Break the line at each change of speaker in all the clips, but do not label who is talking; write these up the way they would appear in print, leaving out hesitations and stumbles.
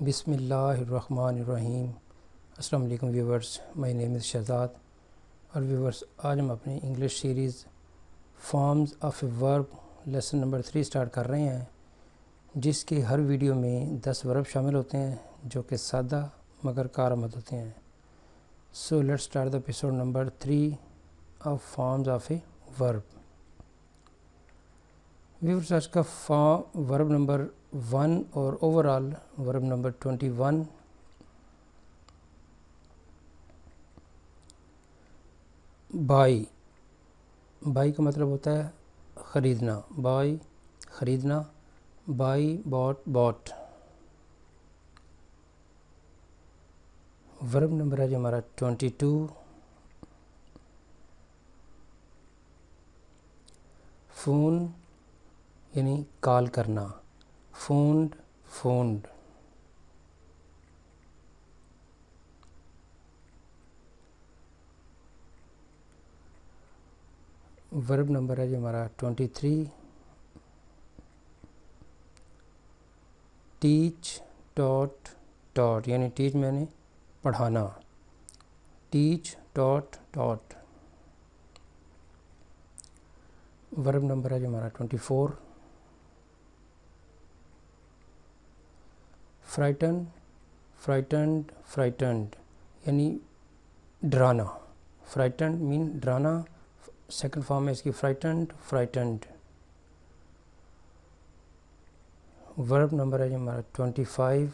بسم اللہ الرحمن الرحیم۔ السلام علیکم ویورز، مائی نیم از شہزاد۔ اور ویورز، آج ہم اپنی English series forms of a ورب لیسن نمبر 3 سٹارٹ کر رہے ہیں، جس کے ہر ویڈیو میں 10 ورب شامل ہوتے ہیں جو کہ سادہ مگر کارآمد ہوتے ہیں۔ So let's start the episode number 3 of forms of a verb. Viewers, آج کا ورب نمبر 1 اور اوور آل ورب نمبر 21۔ بائی کا مطلب ہوتا ہے خریدنا، بائی خریدنا، بائی باٹ۔ ورب نمبر ہے جو ہمارا 22۔ فون یعنی کال کرنا، فونڈ۔ ورب نمبر ہے جو ہمارا 23۔ ٹیچ ٹاٹ یعنی ٹیچ میں نے پڑھانا، ٹیچ ٹاٹ۔ ورب نمبر ہے جو ہمارا 24۔ فرائٹنڈ یعنی ڈرانا، فرائٹنڈ مین ڈرانا، سیکنڈ فارم ہے اس کی فرائٹنڈ۔ ورب نمبر ہے جو ہمارا 25۔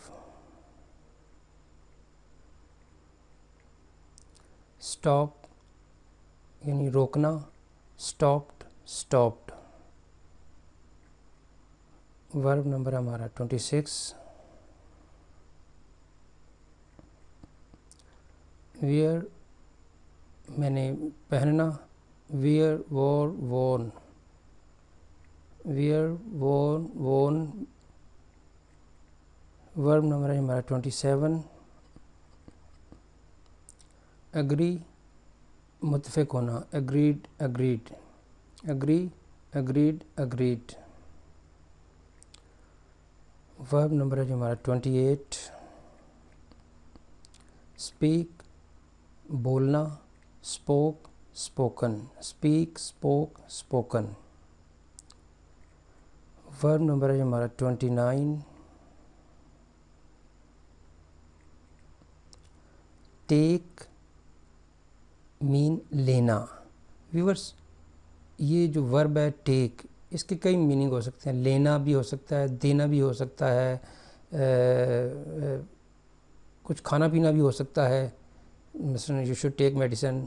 اسٹاپ یعنی روکنا، اسٹاپڈ۔ ورب نمبر ہے ہمارا 26۔ ویئر میں نے پہننا، ویئر وورن۔ ورب نمبر ہے ہمارا 27۔ ایگری متفق ہونا، اگریڈ۔ ورب نمبر ہے جو ہمارا 28۔ اسپیک بولنا، اسپوکن۔ ورب نمبر ہے جو ہمارا 29۔ ٹیک مین لینا۔ ویورز، یہ جو ورب ہے ٹیک، اس کے کئی میننگ ہو سکتے ہیں۔ لینا بھی ہو سکتا ہے، دینا بھی ہو سکتا ہے، کچھ کھانا پینا بھی ہو سکتا ہے، مثلا یو شوڈ ٹیک میڈیسن۔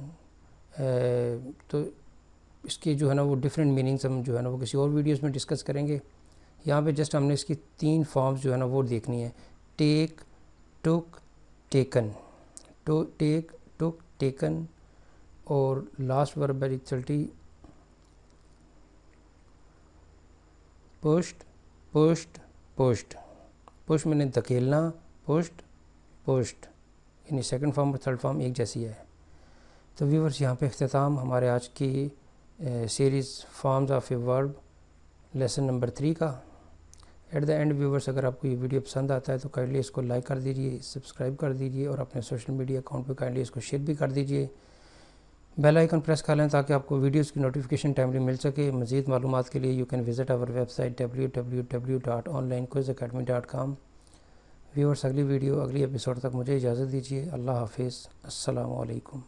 تو اس کی جو ہے نا وہ ڈفرینٹ میننگز ہم جو ہے نا وہ کسی اور ویڈیوز میں ڈسکس کریں گے۔ یہاں پہ جسٹ ہم نے اس کی 3 فارمز جو ہے نا وہ دیکھنی ہے، ٹیک، ٹک، ٹیکن۔ ٹیکن اور لاسٹ ورب ہے 30، پشٹ میں نے دھکیلنا، پشٹ یعنی سیکنڈ فارم اور تھرڈ فارم ایک جیسی ہے۔ تو ویورز، یہاں پہ اختتام ہمارے آج کی سیریز فارمز آف اے ورب لیسن نمبر 3 کا۔ ایٹ دا اینڈ ویورز، اگر آپ کو یہ ویڈیو پسند آتا ہے تو کائنڈلی اس کو لائک کر دیجیے، سبسکرائب کر دیجیے، اور اپنے سوشل میڈیا اکاؤنٹ پہ کائنڈلی اس کو شیئر بھی کر دیجیے۔ بیل آئیکن پریس کر لیں تاکہ آپ کو ویڈیوز کی نوٹیفیکیشن ٹائملی مل سکے۔ مزید معلومات کے لیے you can visit our website www.onlinequizacademy.com۔ Viewers, اگلی ویڈیو اگلی ایپیسوڈ تک مجھے اجازت دیجیے۔ اللہ حافظ، السلام علیکم۔